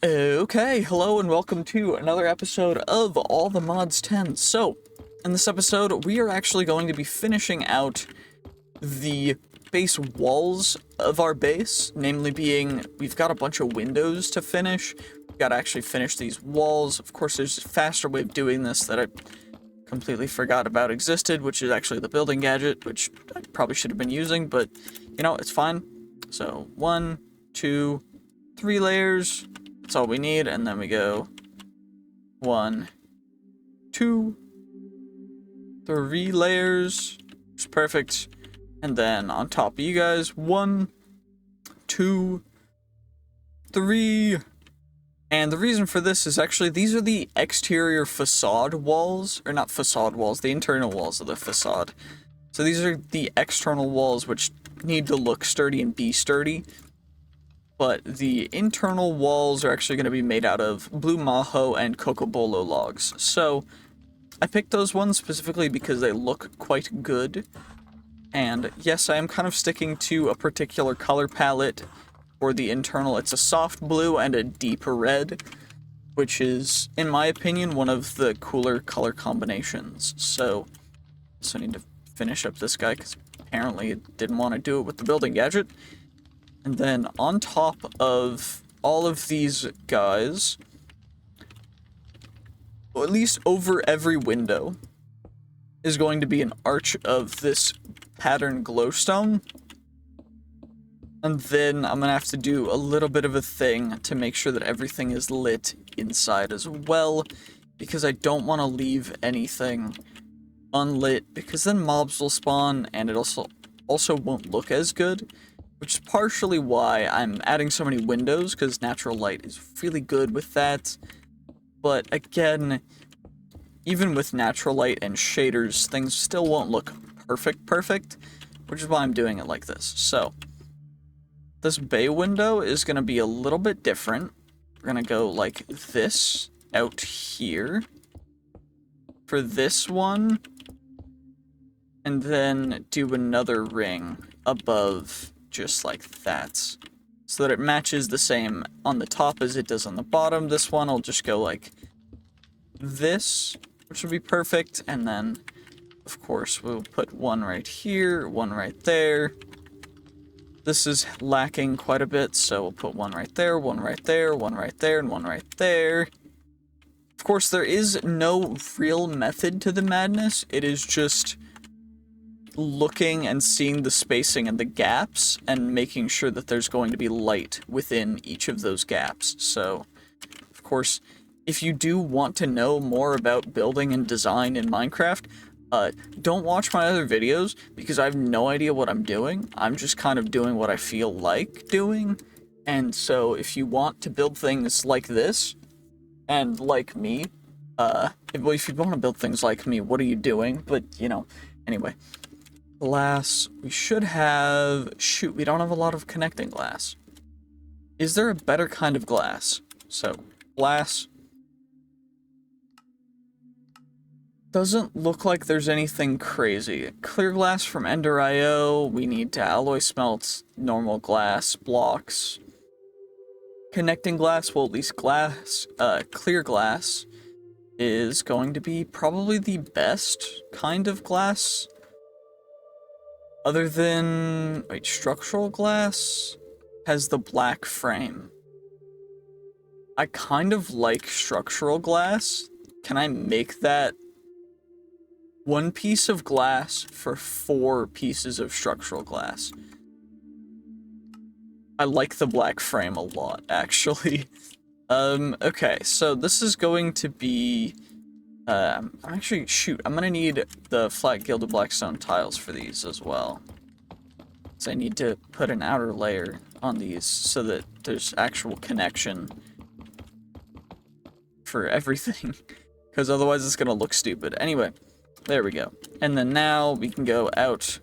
Okay, hello and welcome to another episode of All the Mods 10. So, in this episode, we are actually going to be finishing out the base walls of our base, namely being, we've got a bunch of windows to finish. We've got to actually finish these walls. Of course, there's a faster way of doing this that I completely forgot about existed, which is actually the building gadget, which I probably should have been using, but, you know, it's fine. So, 1, 2, 3 layers. That's all we need, and then we go 1, 2, 3 layers, which is perfect. And then on top of you guys, 1, 2, 3. And the reason for this is actually these are the exterior facade walls, or not facade walls, the internal walls of the facade. So these are the external walls which need to look sturdy and be sturdy. But the internal walls are actually going to be made out of blue maho and cocobolo logs. So I picked those ones specifically because they look quite good. And yes, I am kind of sticking to a particular color palette for the internal. It's a soft blue and a deep red, which is, in my opinion, one of the cooler color combinations. So I need to finish up this guy because apparently it didn't want to do it with the building gadget. And then on top of all of these guys, or at least over every window, is going to be an arch of this pattern glowstone. And then I'm gonna have to do a little bit of a thing to make sure that everything is lit inside as well, because I don't want to leave anything unlit, because then mobs will spawn and it also won't look as good. Which is partially why I'm adding so many windows, because natural light is really good with that. But again, even with natural light and shaders, things still won't look perfect, which is why I'm doing it like this. So, this bay window is going to be a little bit different. We're going to go like this out here for this one, and then do another ring above just like that, so that it matches the same on the top as it does on the bottom. This one will just go like this, which would be perfect, and then of course we'll put one right here, one right there. This is lacking quite a bit, so we'll put one right there, one right there, one right there, and one right there. Of course, there is no real method to the madness. It is just looking and seeing the spacing and the gaps and making sure that there's going to be light within each of those gaps. So, of course, if you do want to know more about building and design in Minecraft, don't watch my other videos, because I have no idea what I'm doing. I'm just kind of doing what I feel like doing. And so if you want to build things like this, and like me, if you want to build things like me, what are you doing? But, you know, anyway. Glass, we should have, shoot, we don't have a lot of connecting glass. Is there a better kind of glass? So, glass. Doesn't look like there's anything crazy. Clear glass from Ender.io, we need to alloy smelt, normal glass, blocks. Connecting glass, well, at least glass, clear glass is going to be probably the best kind of glass. Other than, wait, structural glass has the black frame. I kind of like structural glass. Can I make that 1 piece of glass for 4 pieces of structural glass? I like the black frame a lot, actually. Okay, so this is going to be, actually, shoot, I'm gonna need the flat gilded blackstone tiles for these as well. So I need to put an outer layer on these so that there's actual connection for everything, because otherwise it's gonna look stupid. Anyway, there we go. And then now we can go out.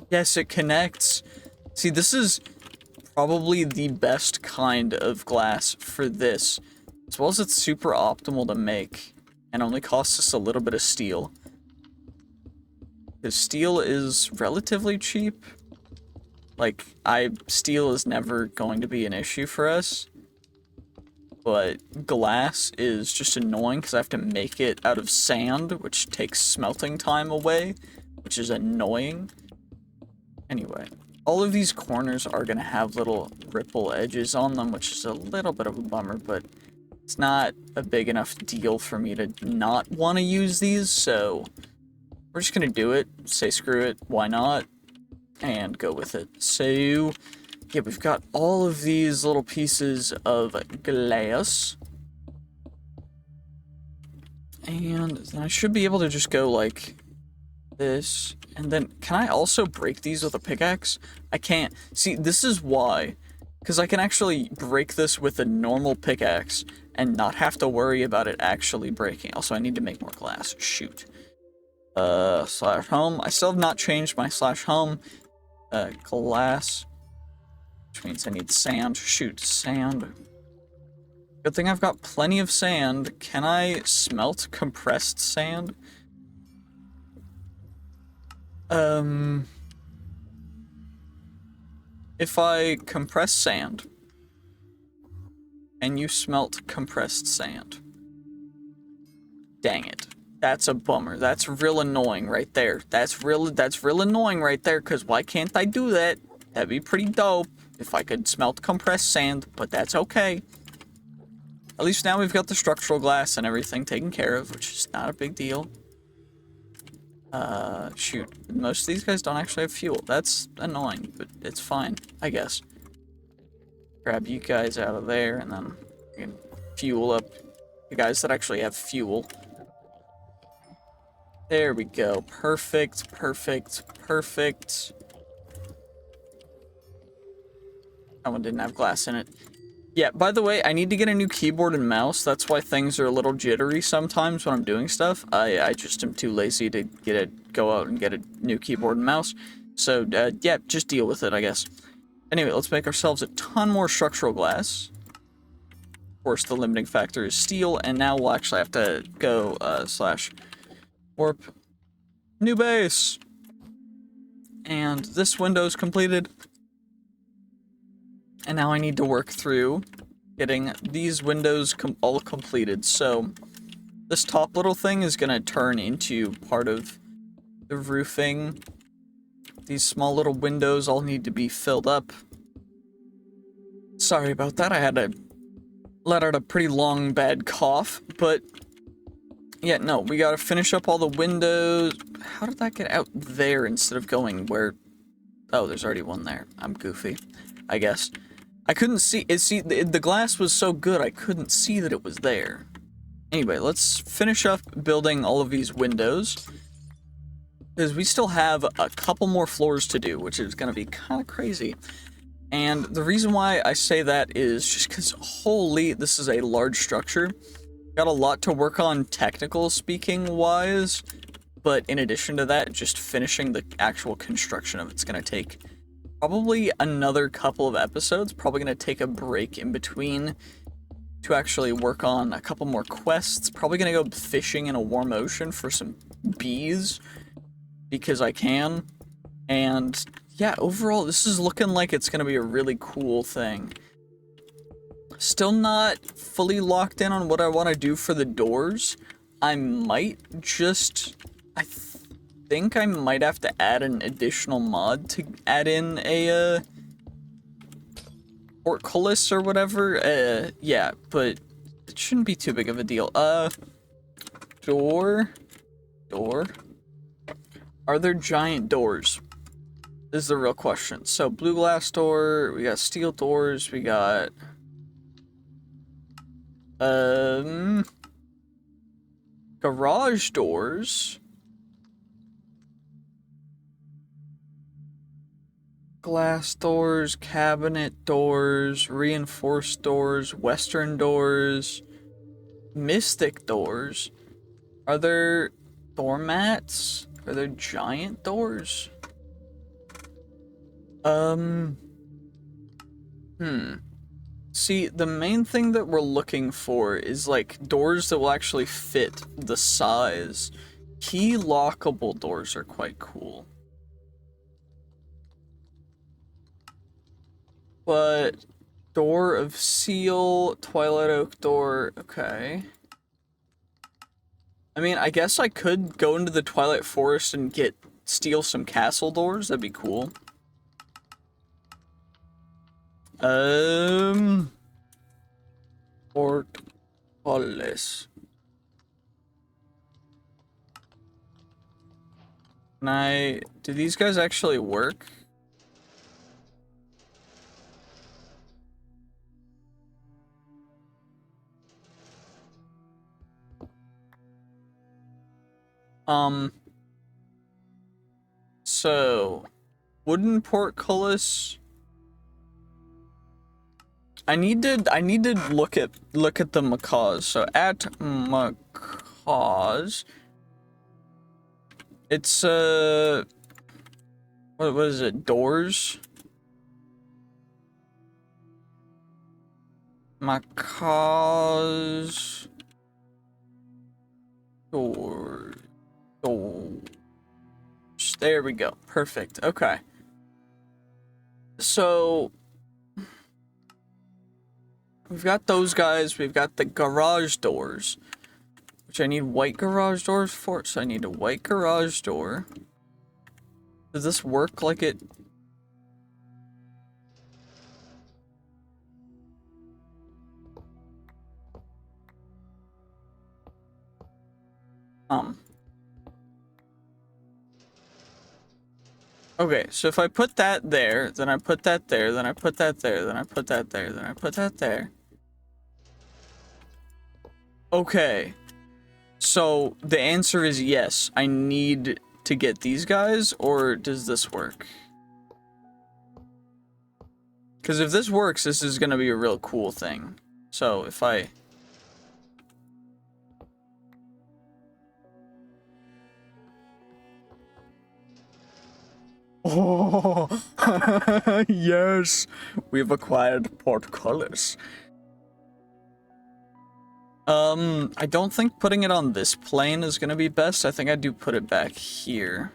Yes, it connects. See, this is probably the best kind of glass for this, as well as it's super optimal to make and only costs us a little bit of steel. Because steel is relatively cheap. Like, steel is never going to be an issue for us. but glass is just annoying because I have to make it out of sand, which takes smelting time away, which is annoying. Anyway, all of these corners are going to have little ripple edges on them, which is a little bit of a bummer, but it's not a big enough deal for me to not want to use these, so we're just going to do it, say screw it, why not, and go with it. So yeah, we've got all of these little pieces of glass. And then I should be able to just go like this. And then, can I also break these with a pickaxe? I can't. See, this is why. Because I can actually break this with a normal pickaxe and not have to worry about it actually breaking. Also, I need to make more glass. Shoot. Slash home. I still have not changed my slash home. Glass. Which means I need sand. Shoot, sand. Good thing I've got plenty of sand. Can I smelt compressed sand? If I compress sand, and you smelt compressed sand. Dang it. That's a bummer. That's real annoying right there. That's real annoying right there, because why can't I do that? That'd be pretty dope if I could smelt compressed sand, but that's okay. At least now we've got the structural glass and everything taken care of, which is not a big deal. Shoot. Most of these guys don't actually have fuel. That's annoying, but it's fine, I guess. Grab you guys out of there, and then we can fuel up the guys that actually have fuel. There we go. Perfect, perfect, perfect. That one didn't have glass in it. Yeah, by the way, I need to get a new keyboard and mouse. That's why things are a little jittery sometimes when I'm doing stuff. I just am too lazy to go out and get a new keyboard and mouse. So, yeah, just deal with it, I guess. Anyway, let's make ourselves a ton more structural glass. Of course, the limiting factor is steel, and now we'll actually have to go, slash warp new base. And this window's completed. And now I need to work through getting these windows all completed. So this top little thing is going to turn into part of the roofing. These small little windows all need to be filled up. Sorry about that. I had to let out a pretty long, bad cough. But yeah, no, we got to finish up all the windows. How did that get out there instead of going where? Oh, there's already one there. I'm goofy, I guess. I couldn't see it. See, the glass was so good, I couldn't see that it was there. Anyway, let's finish up building all of these windows, because we still have a couple more floors to do, which is going to be kind of crazy. And the reason why I say that is just because, holy, this is a large structure. Got a lot to work on technical speaking wise, but in addition to that, just finishing the actual construction of it's going to take probably another couple of episodes. Probably going to take a break in between to actually work on a couple more quests. Probably going to go fishing in a warm ocean for some bees, because I can. And yeah, overall, this is looking like it's going to be a really cool thing. Still not fully locked in on what I want to do for the doors. I might just... I think I might have to add an additional mod to add in a portcullis or whatever. Yeah, but it shouldn't be too big of a deal. Door. Are there giant doors? This is the real question. So blue glass door, we got steel doors, we got garage doors. Glass doors, cabinet doors, reinforced doors, western doors, mystic doors. Are there doormats? Are there giant doors? See, the main thing that we're looking for is like doors that will actually fit the size. Key lockable doors are quite cool. But Door of seal, Twilight Oak door, okay. I mean, I guess I could go into the Twilight Forest and steal some castle doors, that'd be cool. Portcullis. Do these guys actually work? So, wooden portcullis. I need to look at the macaws. So at macaws, it's what is it? Doors. Macaws. Doors. There we go. Perfect. Okay. So we've got those guys. We've got the garage doors, which I need white garage doors for. So I need a white garage door. Does this work like it? Okay, so if I put that there, then I put that there, then I put that there, then I put that there, then I put that there. Okay. So the answer is yes. I need to get these guys, or does this work? Because if this works, this is going to be a real cool thing. So if I... Oh, yes, we've acquired portcullis. I don't think putting it on this plane is gonna be best. I think I do put it back here.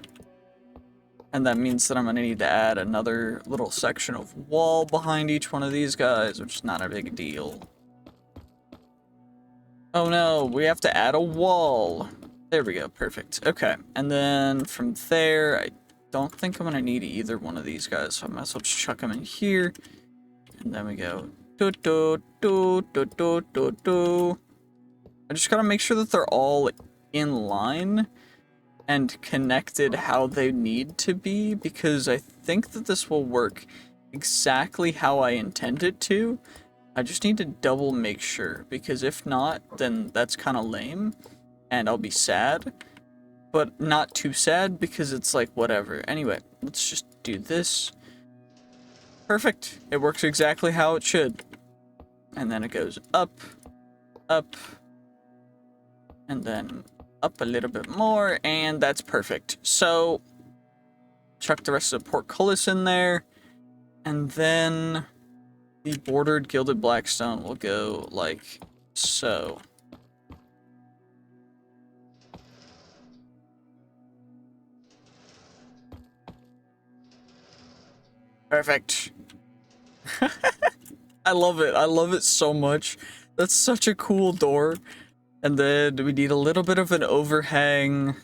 And that means that I'm gonna need to add another little section of wall behind each one of these guys, which is not a big deal. Oh no, we have to add a wall. There we go, perfect. Okay, and then from there, I don't think I'm gonna need either one of these guys, so I might as well just chuck them in here. And then we go do do do do do do do. I just gotta make sure that they're all in line and connected how they need to be, because I think that this will work exactly how I intend it to. I just need to double make sure, because if not, then that's kind of lame and I'll be sad. But not too sad, because it's like, whatever. Anyway, let's just do this. Perfect. It works exactly how it should. And then it goes up, up, and then up a little bit more, and that's perfect. So, chuck the rest of the portcullis in there, and then the bordered gilded blackstone will go like so. Perfect. I love it. I love it so much. That's such a cool door. And then we need a little bit of an overhang.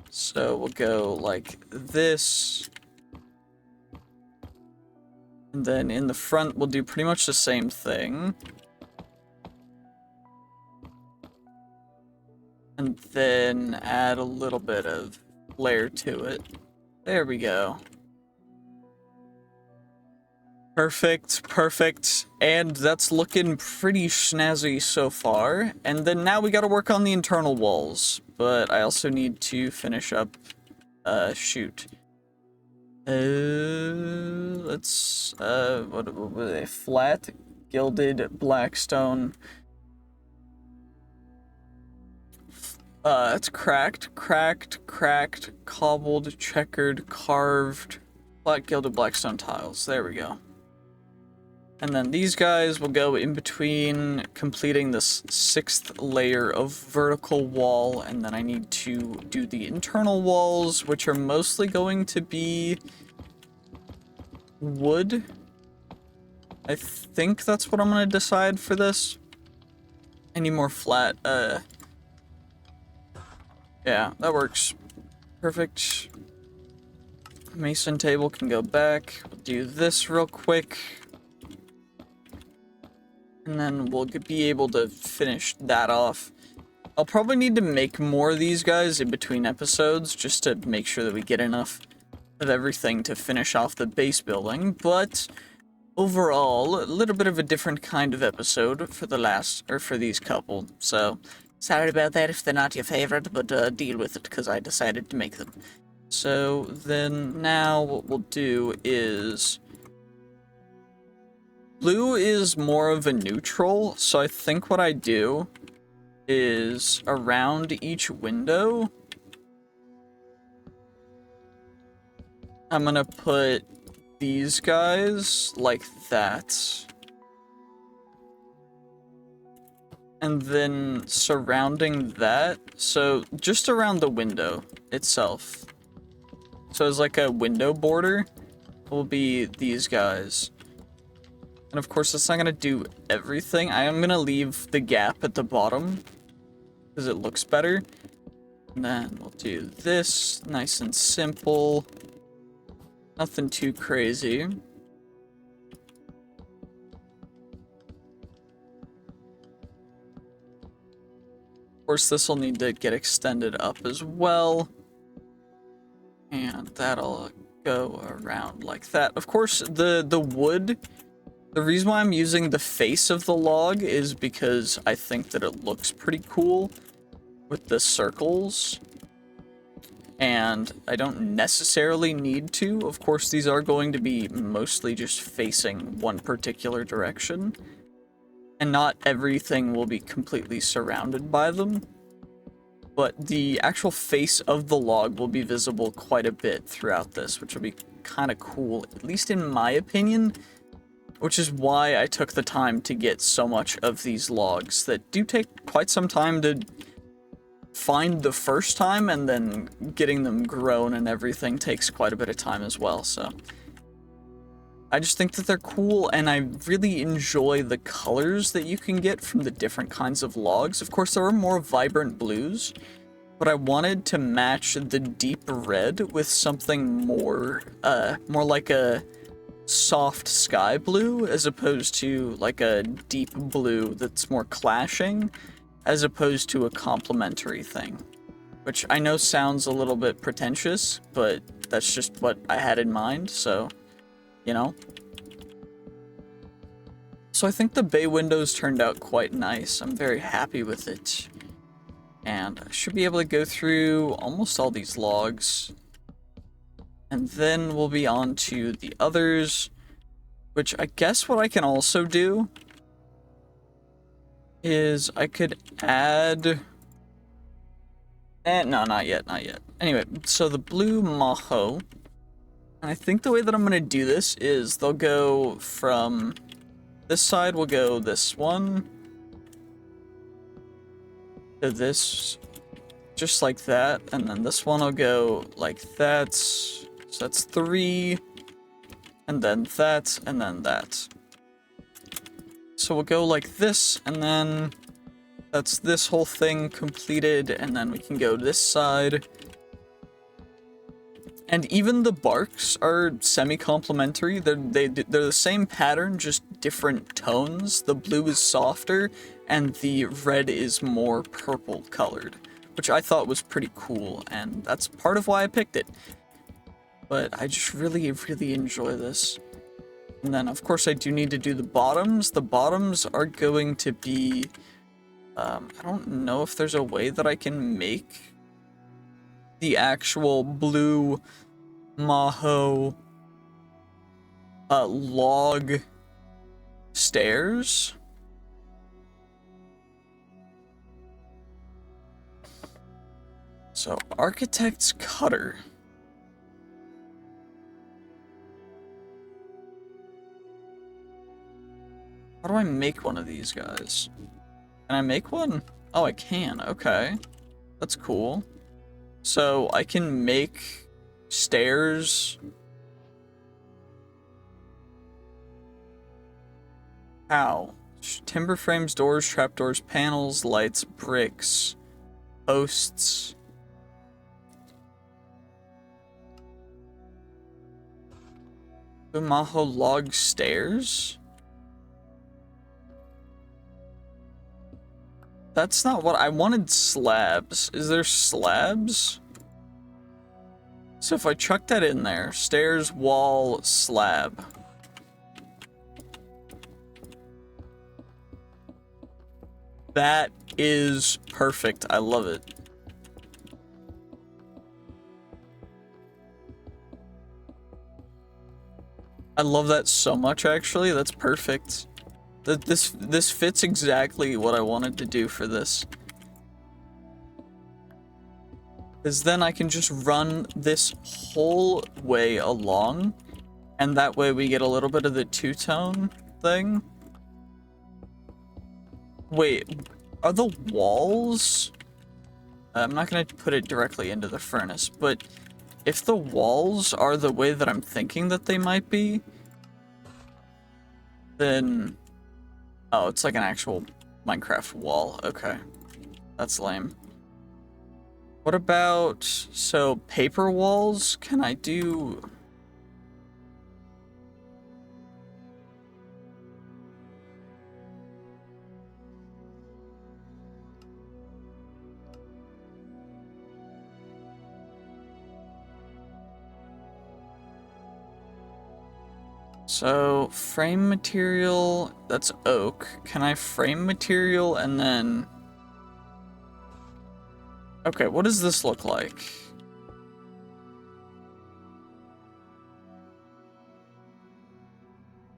So we'll go like this. And then in the front, we'll do pretty much the same thing. And then add a little bit of layer to it. There we go. Perfect, perfect. And that's looking pretty snazzy so far. And then now we gotta work on the internal walls. But I also need to finish up, shoot. Let's, what were they? Flat, gilded, blackstone. It's cracked, cobbled, checkered, carved, flat, gilded, blackstone tiles. There we go. And then these guys will go in between, completing this 6th layer of vertical wall, and then I need to do the internal walls, which are mostly going to be wood. I think that's what I'm gonna decide for this. I need more flat, yeah, that works. Perfect. Mason table can go back. We'll do this real quick. And then we'll be able to finish that off. I'll probably need to make more of these guys in between episodes, just to make sure that we get enough of everything to finish off the base building, but overall, a little bit of a different kind of episode for the last, or for these couple, so sorry about that if they're not your favorite, but deal with it, because I decided to make them. So then now what we'll do is... blue is more of a neutral, so I think what I do is around each window, I'm gonna put these guys like that. And then surrounding that, so just around the window itself. So as like a window border will be these guys. And of course, it's not gonna do everything. I am gonna leave the gap at the bottom because it looks better. And then we'll do this, nice and simple. Nothing too crazy. Of course, this will need to get extended up as well. And that'll go around like that. Of course, the wood, the reason why I'm using the face of the log is because I think that it looks pretty cool with the circles. And I don't necessarily need to. Of course, these are going to be mostly just facing one particular direction. And not everything will be completely surrounded by them. But the actual face of the log will be visible quite a bit throughout this, which will be kind of cool, at least in my opinion. Which is why I took the time to get so much of these logs that do take quite some time to find the first time, and then getting them grown and everything takes quite a bit of time as well, so. I just think that they're cool, and I really enjoy the colors that you can get from the different kinds of logs. Of course, there are more vibrant blues, but I wanted to match the deep red with something more like a soft sky blue, as opposed to like a deep blue that's more clashing, as opposed to a complementary thing. Which I know sounds a little bit pretentious, but that's just what I had in mind, so, you know. So I think the bay windows turned out quite nice. I'm very happy with it. And I should be able to go through almost all these logs. And then we'll be on to the others, which I guess what I can also do is I could add... no, not yet, not yet. Anyway, so the blue maho, and I think the way that I'm gonna do this is they'll go from this side, will go this one to this, just like that, and then this one will go like that, so that's 3, and then that, and then that. So we'll go like this, and then that's this whole thing completed, and then we can go this side. And even the barks are semi-complementary. They're the same pattern, just different tones. The blue is softer, and the red is more purple colored, which I thought was pretty cool, and that's part of why I picked it. But I just really, really enjoy this. And then, of course, I do need to do the bottoms. The bottoms are going to be... I don't know if there's a way that I can make the actual blue maho log stairs. So, architect's cutter. How do I make one of these guys? Can I make one? Oh, I can. Okay. That's cool. So I can make stairs. How? Timber frames, doors, trapdoors, panels, lights, bricks, posts. Maho log stairs? That's not what I wanted. Slabs. Is there slabs? So if I chuck that in there, stairs, wall, slab. That is perfect. I love it. I love that so much, actually. That's perfect. This fits exactly what I wanted to do for this. Because then I can just run this whole way along, and that way we get a little bit of the two-tone thing. Wait, are the walls... I'm not going to put it directly into the furnace, but if the walls are the way that I'm thinking that they might be, then... Oh, it's like an actual Minecraft wall. Okay. That's lame. What about... So, paper walls? Can I do... So, frame material, that's oak. Can I frame material and then... Okay, what does this look like?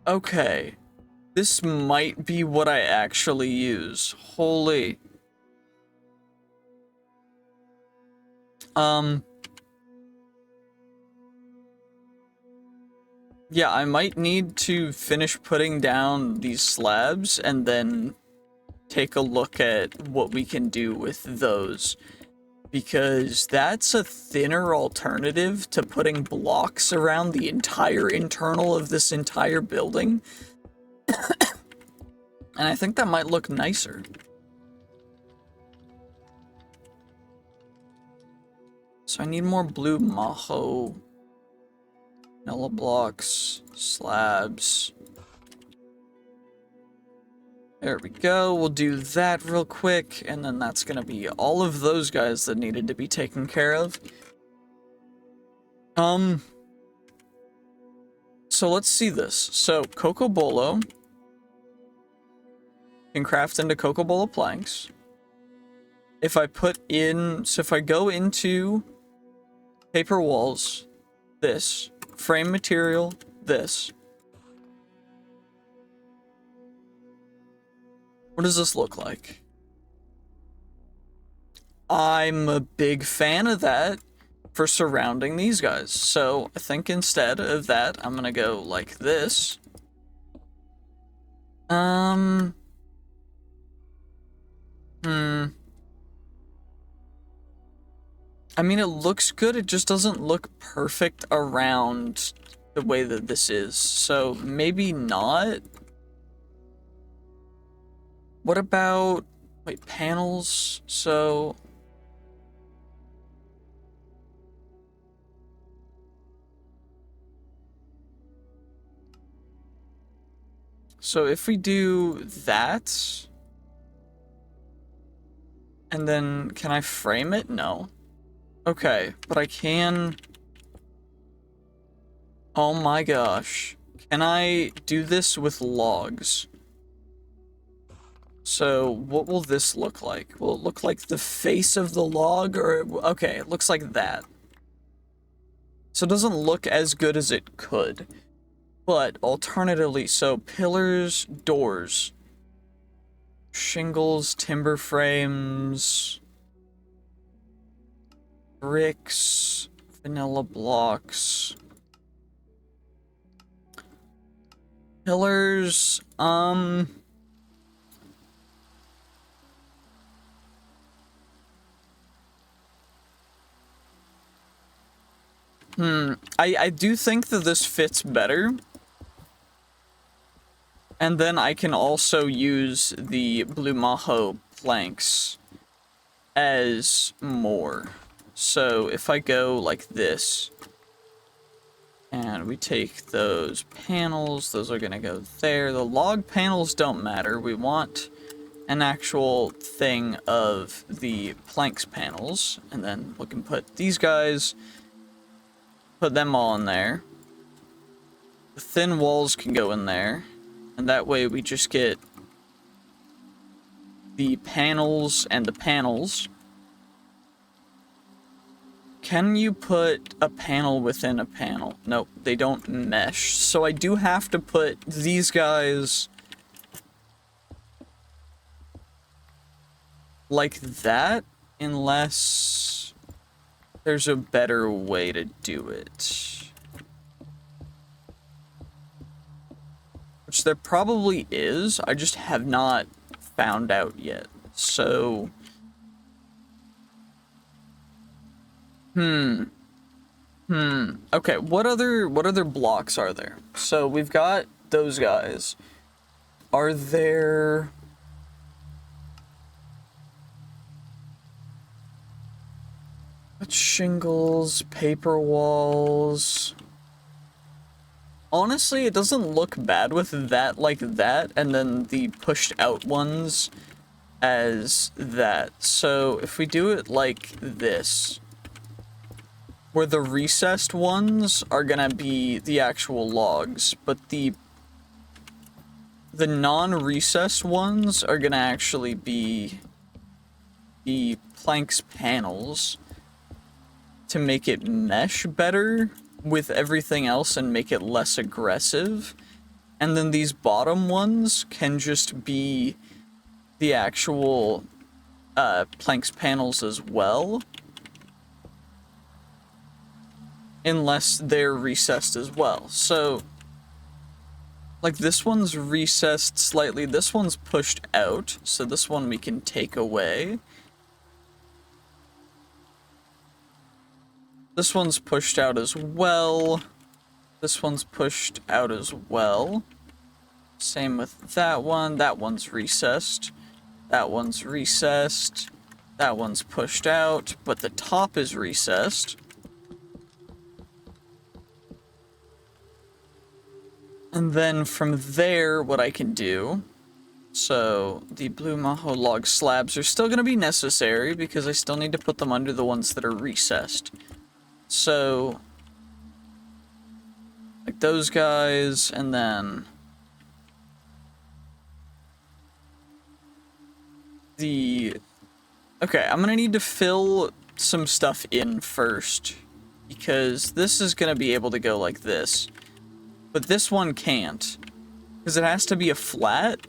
Okay. This might be what I actually use. Holy. Yeah, I might need to finish putting down these slabs and then take a look at what we can do with those. Because that's a thinner alternative to putting blocks around the entire internal of this entire building. And I think that might look nicer. So I need more blue maho. Vanilla blocks, slabs. There we go. We'll do that real quick, and then that's gonna be all of those guys that needed to be taken care of. So let's see this. So Coco Bolo can craft into Coco Bolo planks. If I put in, so if I go into paper walls, this, frame material, this. What does this look like? I'm a big fan of that for surrounding these guys. So I think instead of that, I'm gonna go like this. I mean, it looks good, it just doesn't look perfect around the way that this is. So maybe not. What about, wait, panels? So if we do that, and then can I frame it? No. Okay, but I can... Oh my gosh. Can I do this with logs? So what will this look like? Will it look like the face of the log, or... Okay, it looks like that. So it doesn't look as good as it could. But alternatively, so pillars, doors, shingles, timber frames, bricks, vanilla blocks, pillars, I do think that this fits better. And then I can also use the blue maho planks as more. So if I go like this, and we take those panels, those are gonna go there. The log panels don't matter. We want an actual thing of the planks panels, and then we can put these guys, put them all in there. The thin walls can go in there, and that way we just get the panels and the panels. Can you put a panel within a panel? Nope, they don't mesh. So I do have to put these guys like that, unless there's a better way to do it. Which there probably is, I just have not found out yet. So... Okay, what other blocks are there? So we've got those guys. Are there... shingles, paper walls... Honestly, it doesn't look bad with that like that, and then the pushed out ones as that. So if we do it like this, where the recessed ones are gonna be the actual logs, but the non-recessed ones are gonna actually be the planks panels to make it mesh better with everything else and make it less aggressive. And then these bottom ones can just be the actual planks panels as well, unless they're recessed as well. So like this one's recessed slightly, this one's pushed out, so this one we can take away. This one's pushed out as well. This one's pushed out as well. Same with that one. That one's recessed. That one's recessed. That one's pushed out, but the top is recessed. And then from there, what I can do... So, the blue maho log slabs are still going to be necessary because I still need to put them under the ones that are recessed. So, like those guys, and then the... Okay, I'm gonna need to fill some stuff in first, because this is gonna be able to go like this, but this one can't, because it has to be a flat.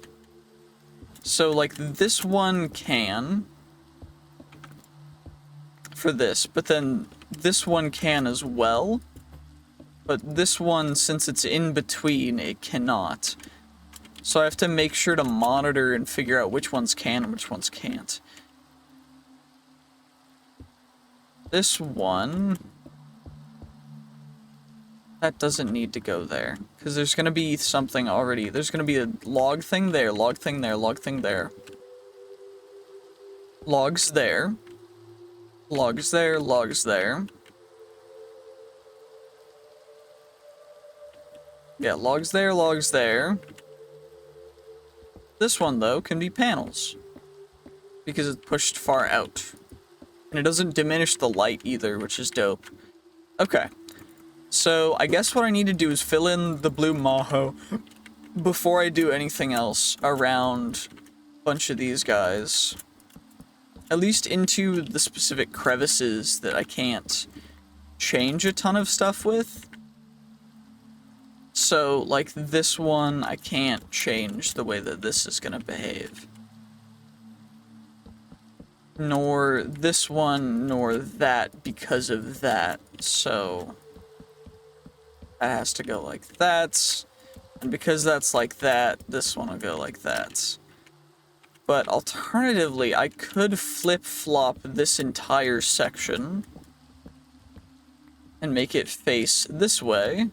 So, like, this one can, for this, but then this one can as well, but this one, since it's in between, it cannot. So I have to make sure to monitor and figure out which ones can and which ones can't. This one... that doesn't need to go there, because there's going to be something already. There's going to be a log thing there, log thing there, log thing there. Logs there. Logs there, logs there. Yeah, logs there, logs there. This one, though, can be panels, because it's pushed far out. And it doesn't diminish the light either, which is dope. Okay. So, I guess what I need to do is fill in the blue maho before I do anything else around a bunch of these guys. At least into the specific crevices that I can't change a ton of stuff with. So, like this one, I can't change the way that this is gonna behave. Nor this one, nor that, because of that. So, that has to go like that. And because that's like that, this one will go like that. But alternatively, I could flip-flop this entire section and make it face this way.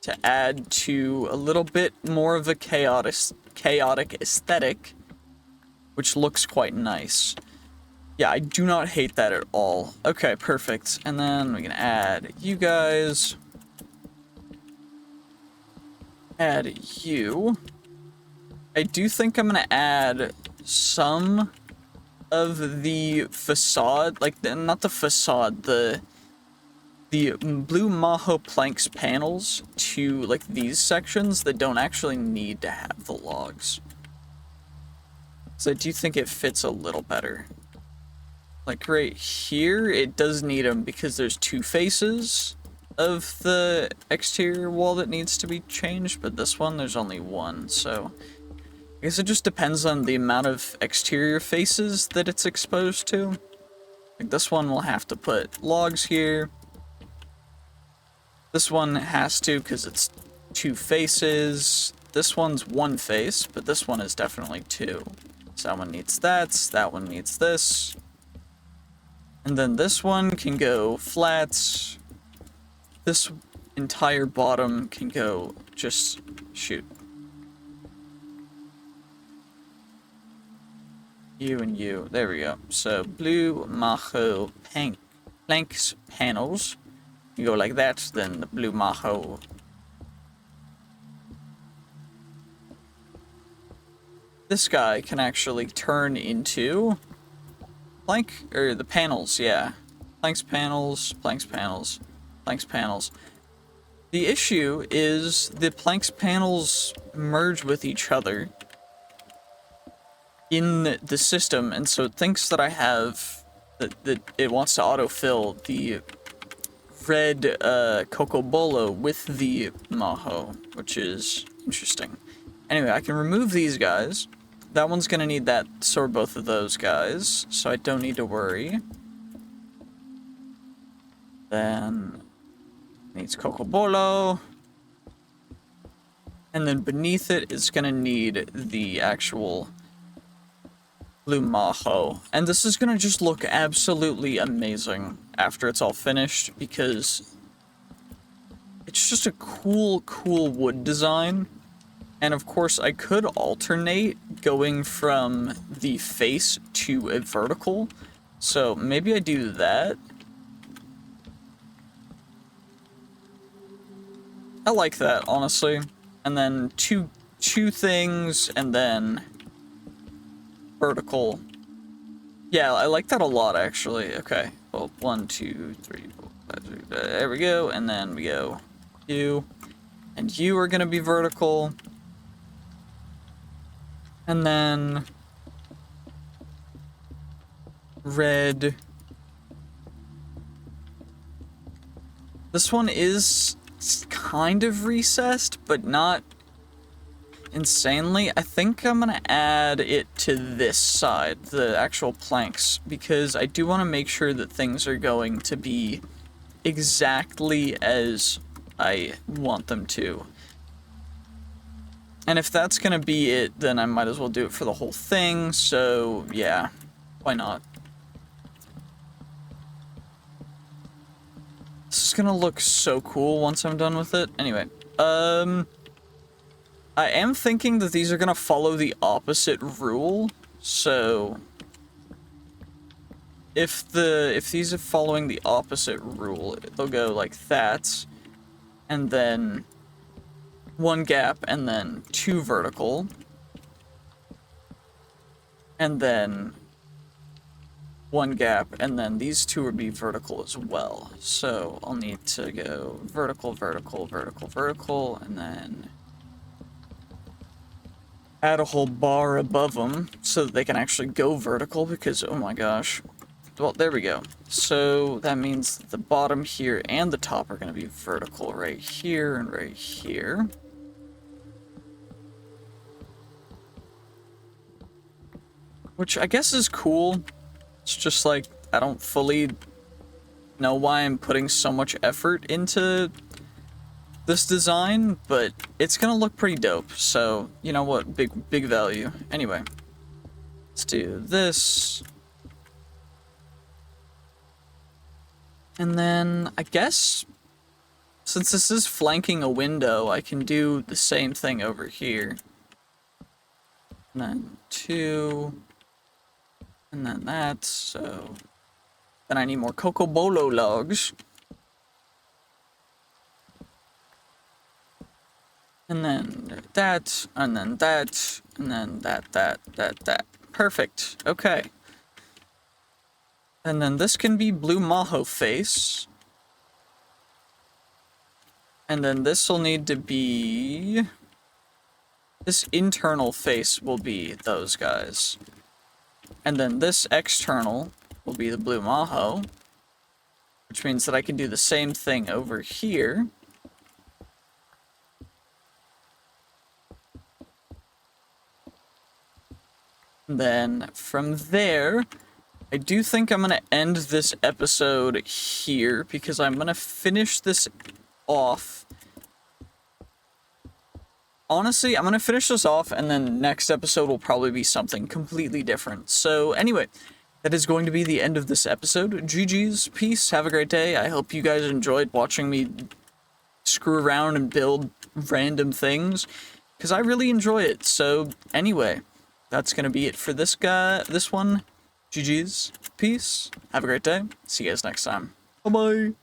to add to a little bit more of a chaotic aesthetic, which looks quite nice. Yeah, I do not hate that at all. Okay, perfect. And then we can add you guys. Add you. I do think I'm gonna add some of the facade, like, not the facade, the blue Maho planks panels to, like, these sections that don't actually need to have the logs. So I do think it fits a little better. Like, right here, it does need them because there's two faces of the exterior wall that needs to be changed, but this one, there's only one, so I guess it just depends on the amount of exterior faces that it's exposed to. Like, this one will have to put logs here. This one has to because it's two faces. This one's one face, but this one is definitely two. So that one needs that one needs this. And then this one can go flats. This entire bottom can go just shoot. You and you. There we go. So blue Maho planks panels. You go like that, then the blue Maho. This guy can actually turn into plank, or the panels, yeah. Planks panels, planks panels, planks panels. The issue is the planks panels merge with each other in the system, and so it thinks that I have, that it wants to autofill the red Cocobolo with the Maho, which is interesting. Anyway, I can remove these guys. That one's gonna need that, so are both of those guys, so I don't need to worry. Then needs Cocobolo. And then beneath it is gonna need the actual blue Maho. And this is gonna just look absolutely amazing after it's all finished, because it's just a cool wood design. And of course, I could alternate going from the face to a vertical. So maybe I do that. I like that, honestly. And then two things, and then vertical. Yeah, I like that a lot, actually. Okay, well, 1, 2, 3, 4, 5, 6, there we go. And then we go you. And you are gonna be vertical. And then red. This one is kind of recessed, but not insanely. I think I'm gonna add it to this side, the actual planks, because I do want to make sure that things are going to be exactly as I want them to. And if that's gonna be it, then I might as well do it for the whole thing, so yeah, why not? This is gonna look so cool once I'm done with it. Anyway, I am thinking that these are gonna follow the opposite rule, so if these are following the opposite rule, they'll go like that, and then one gap, and then two vertical, and then one gap, and then these two would be vertical as well. So I'll need to go vertical, vertical, vertical, vertical, and then add a whole bar above them so that they can actually go vertical, because oh my gosh. Well, there we go. So that means the bottom here and the top are going to be vertical right here and right here. Which I guess is cool. It's just like, I don't fully know why I'm putting so much effort into this design, but it's gonna look pretty dope. So, you know what, big value. Anyway, let's do this. And then, I guess Since this is flanking a window, I can do the same thing over here. And then 2, and then that, so... Then I need more cocobolo logs. And then that, and then that, and then that. Perfect. Okay. And then this can be blue maho face. And then this will need to be... This internal face will be those guys. And then this external will be the blue maho. Which means that I can do the same thing over here. And then from there, I do think I'm going to end this episode here because I'm going to finish this off. Honestly, I'm going to finish this off and then next episode will probably be something completely different. So anyway, that is going to be the end of this episode. GG's, peace, have a great day. I hope you guys enjoyed watching me screw around and build random things because I really enjoy it. So anyway, that's going to be it for this one. GG's, peace, have a great day. See you guys next time. Bye-bye.